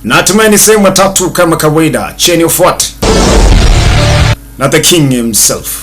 Na hatimaye ni sehemu ya 3 kama kawaida, Chain of What na the king himself.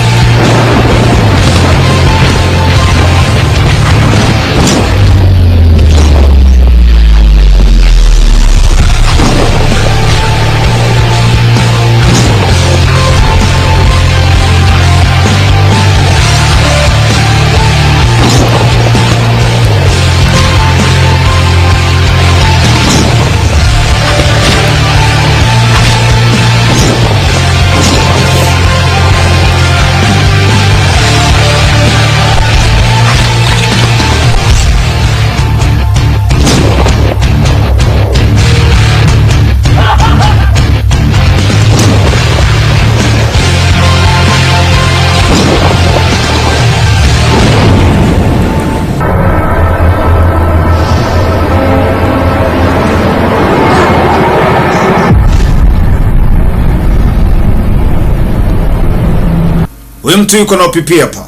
Huyu mtu yuko na upipi hapa.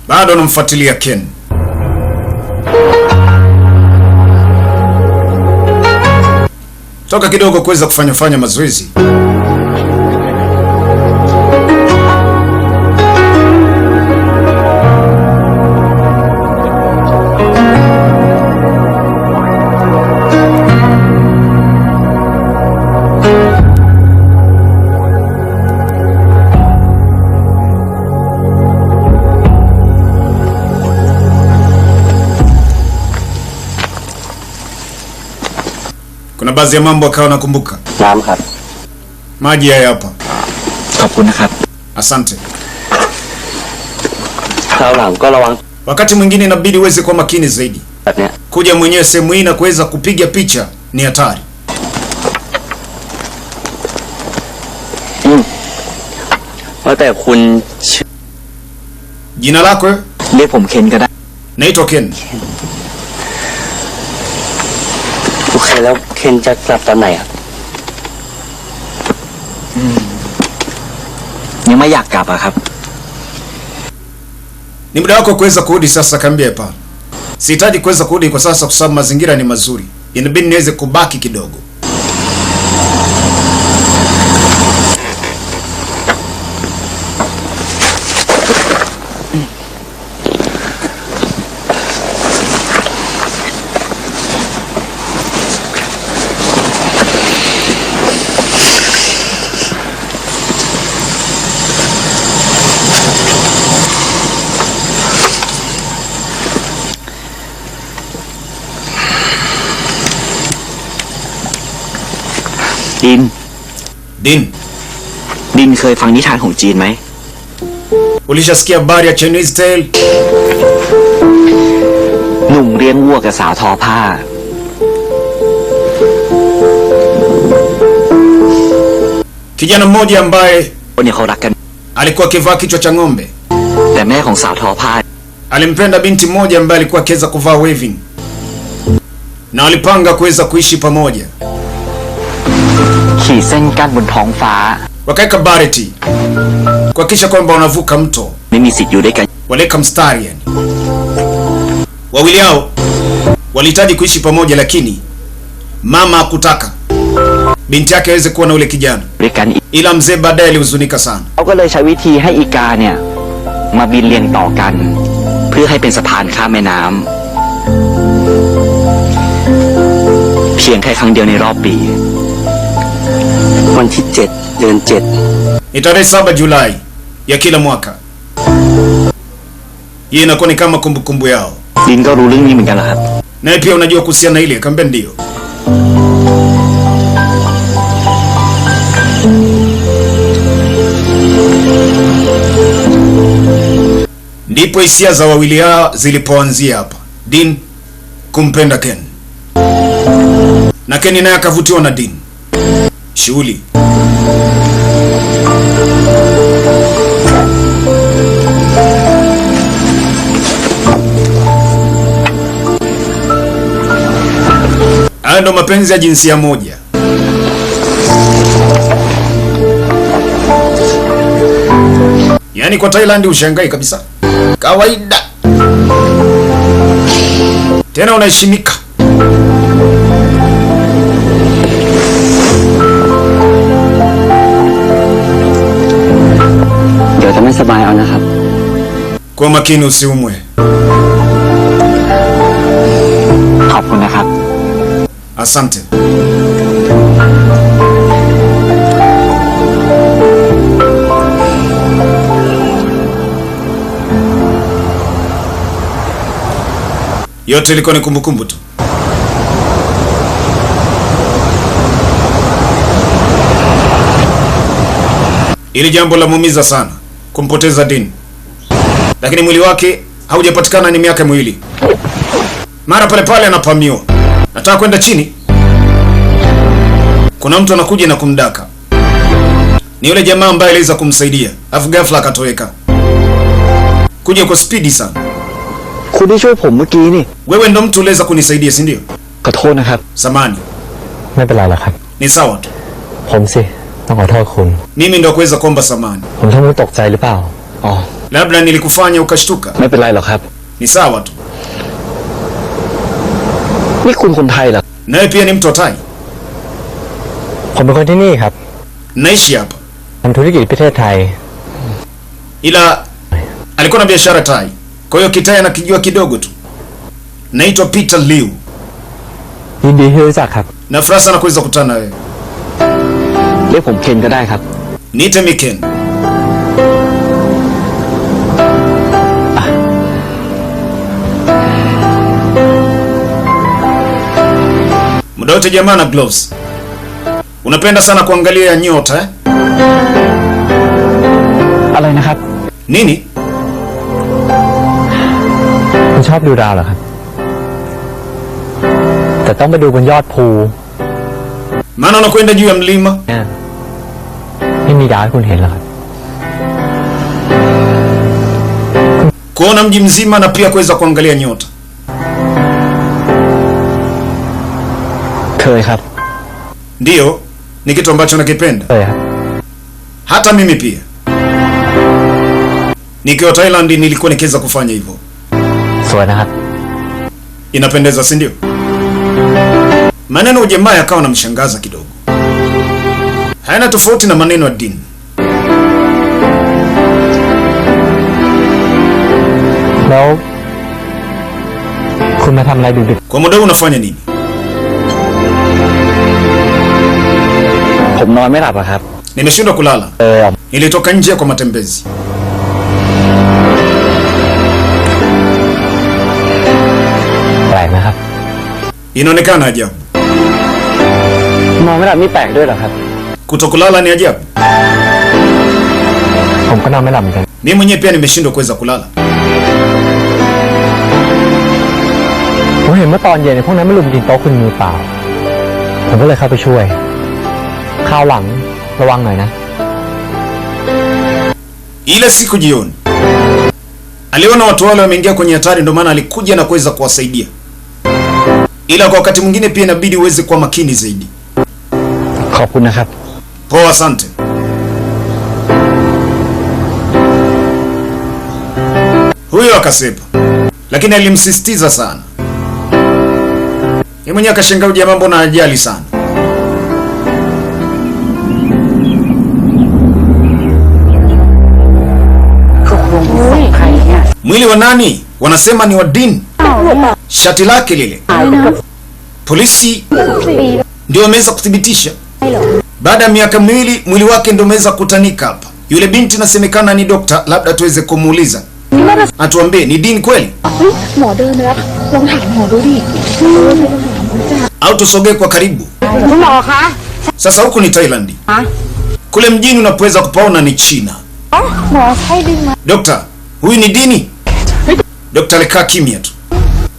Bado anamfuatilia Ken. Toka kidogo kuweza kufanya mazoezi. Kuna baadhi ya mambo akawa nakumbuka. Naamครับ Maji haya hapa. ขอบคุณนะครับ Asante. คราวหลังก็ระวัง Wakati mwingine inabidi uweze kuwa makini zaidi. แบบเนี้ย Kuja mwenyewe sehemu hii na kuweza kupiga picha ni hatari. ว่าแต่คุณ Jina lako? เรียกผมเคนก็ได้ Naitwa Ken. โอเคแล้วเคนจะกลับตอนไหนครับยังไม่อยากกลับอะครับ Ni muda wako kuweza kurudi sasa, kambia hapa. Sihitaji kuweza kurudi kwa sasa kwa sababu mazingira ni mazuri. Inabidi niweze kubaki kidogo. Din เคยฟังนิทานของจีนไหม Ulishasikia habari ya Chinese tale? หนุ่มเลี้ยงวัวกับสาวทอผ้า Kijana mmoja ambaye คนเนี่ยเขารักกัน alikuwa akivaa kichwa cha ng'ombe. แต่แม่ของสาวทอผ้า Alimpenda binti mmoja ambaye alikuwa akiweza kuvaa weaving. Na walipanga kuweza kuishi pamoja. ขี่เส้นกั้นบนท้องฟ้า Wakaeka bareti kuhakikisha kwamba wanavuka mto. ไม่มีสิทธิ์อยู่ด้วยกัน Waleka mstari yani. Wawili hao walihitaji kuishi pamoja, lakini mama hakutaka binti yake aweze kuwa na ule kijana. ด้วยกันอีก Ila mzee baadaye alihuzunika sana. เขาก็เลยใช้วิธีให้อีกาเนี่ยมาบินเรียงต่อกันเพื่อให้เป็นสะพานข้ามแม่น้ำเพียงแค่ครั้งเดียวในรอบปีวันที่ 7 เดือน 7 Ni tarehe 7 Julai ya kila mwaka. Hii inakuwa ni kama kumbukumbu yao. ดินก็รู้เรื่องนี้เหมือนกันเหรอครับ Naye pia unajua kuhusiana na ile? Kaambia ndio. Ndipo hisia za wawili hao zilipoanzia hapa. Din kumpenda Ken. Na Ken naye akavutiwa na Din. Shughuli. Haya ndo mapenzi ya jinsia moja. Yaani kwa Thailand ushangai kabisa. Kawaida. Tena unaheshimika. Kwa makini usiumwe. ขอบคุณนะครับ Asante. Yote ilikuwa ni kumbukumbu tu. Ili jambo la muumiza sana kumpoteza Dean, lakini mwili wake haujapatikana ni miaka miwili. Mara pale pale anapamiwa, nataka kwenda chini, kuna mtu anakuja na kumdaka. Ni yule jamaa ambaye aliweza kumsaidia, afu ghafla akatoweka, kuja kwa spidi sana. คุณที่ช่วยผมเมื่อกี้นี่ Wewe ndo mtu uliweza kunisaidia, si ndio? ขอโทษนะครับ Samani. ไม่เป็นไรหรอกครับ Ni sawa tu. ผมสิต้องขอโทษคุณ Mimi ndo kuweza kuomba samani. ผมทำให้ตกใจหรือเปล่า อ๋อ Labda nilikufanya ukashtuka. ไม่เป็นไรหรอกครับ Ni sawa tu. นี่คุณคนไทยเหรอ Nawe pia ni mtu wa Thai. ผมเป็นคนที่นี่ครับ Naishi hapa. ทำธุรกิจประเทศไทย Ila alikuwa na biashara Thai. Kwa hiyo Kitai anakijua kidogo tu. Naitwa Peter Liu. ยินดีที่รู้จักครับ Na furaha sana kuweza kukutana na wewe. เรียกผมเคนก็ได้ครับ Niite Miken. Muda wote jamaa na gloves. Unapenda sana kuangalia nyota eh? อะไรนะครับ Nini? คุณชอบดูดาวเหรอครับ แต่ต้องไปดูบนยอดภู Maana unakwenda juu ya mlima. เนี่ยไม่มีดาวให้คุณเห็นหรอกครับ Kuona mji mzima na pia kuweza kuangalia nyota. เคยครับ Ndiyo, ni kitu ambacho nakipenda. เคยครับ Hata mimi pia. Nikiwa Thailand nilikuwa nikiweza kufanya hivyo. สวยนะครับ Inapendeza, si ndio? Maneno ujamaa yakawa namshangaza kidogo. Hayana tofauti na maneno ya Dean. แล้วคุณมาทำอะไรดึก Kwa muda huu unafanya nini? ผมนอนไม่หลับอะครับ Nimeshindwa kulala. ๆ Nilitoka nje kwa matembezi. แปลกนะครับ Inaonekana ajabu. นอนไม่หลับนี่แปลกด้วยเหรอครับ Kutokulala ni ajabu. ผมก็นอนไม่หลับเหมือนกัน Mimi mwenyewe pia nimeshindwa kuweza kulala. ผมเห็นเมื่อตอนเย็นพวกนั้นไม่ลุมกินโต๊ะคุณมือเปล่า ผมก็เลยเข้าไปช่วยคราวหลังระวังหน่อยนะ Ile siku jioni aliona watu wale wameingia kwenye hatari, ndio maana alikuja na kuweza kuwasaidia. Ila kwa wakati mwingine pia inabidi uweze kuwa makini zaidi. ขอบคุณนะครับ Poa, asante. Huyo akasepa, lakini alimsisitiza sana. Yeye mwenyewe akashangaa, jamaa mbona ajali sana. Mwili wa nani? Wanasema ni wa Dean. Shati lake lile. Polisi ndio wameweza kuthibitisha. Baada ya miaka miwili mwili wake ndio umeweza kutanika hapa. Yule binti nasemekana ni dokta, labda tuweze kumuuliza. Atuambie ni Dean kweli? หมอเดินแล้วลองถามหมอดูดิไปลองถามหมอจ้ะ Au tusogee kwa karibu. คุณหมอคะ Sasa huku ni Thailand. Kule mjini unapoweza kupaona ni China. หมอใช่ดึงมา Dokta, huyu ni Dini? Dokta alikaa kimya tu.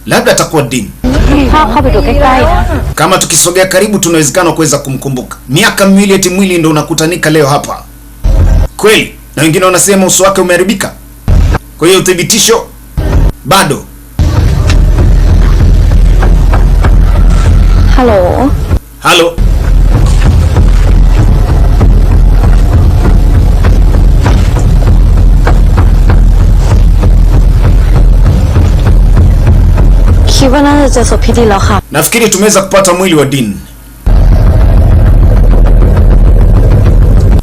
Labda atakuwa Dean. เข้าไปดูใกล้ๆนะ Kama tukisogea karibu tunawezekana kuweza kumkumbuka. Miaka miwili eti mwili ndio unakutanika leo hapa. Kweli? Na wengine wanasema uso wake umeharibika. Kwa hiyo uthibitisho bado. ฮัลโหล Halo.คิดว่าน่าจะเจอศพพี่ดีแล้วค่ะ Nafikiri tumeweza kupata mwili wa Dean.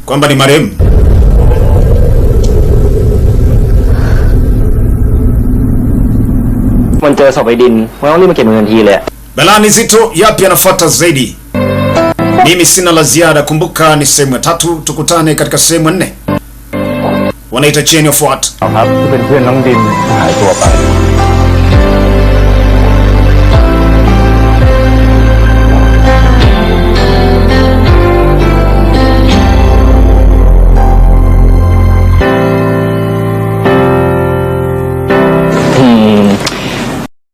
Kwamba ni marehemu. คนเจอศพไอ้ดินมันต้องรีบมาเก็บเงินทันทีเลย Balaa ni zito, yapi yanafuata zaidi? Mimi sina la ziada. Kumbuka ni sehemu ya 3, tukutane katika sehemu ya 4. Wanaita chain of what? ครับที่เป็นเพื่อนน้องดินหายตัวไป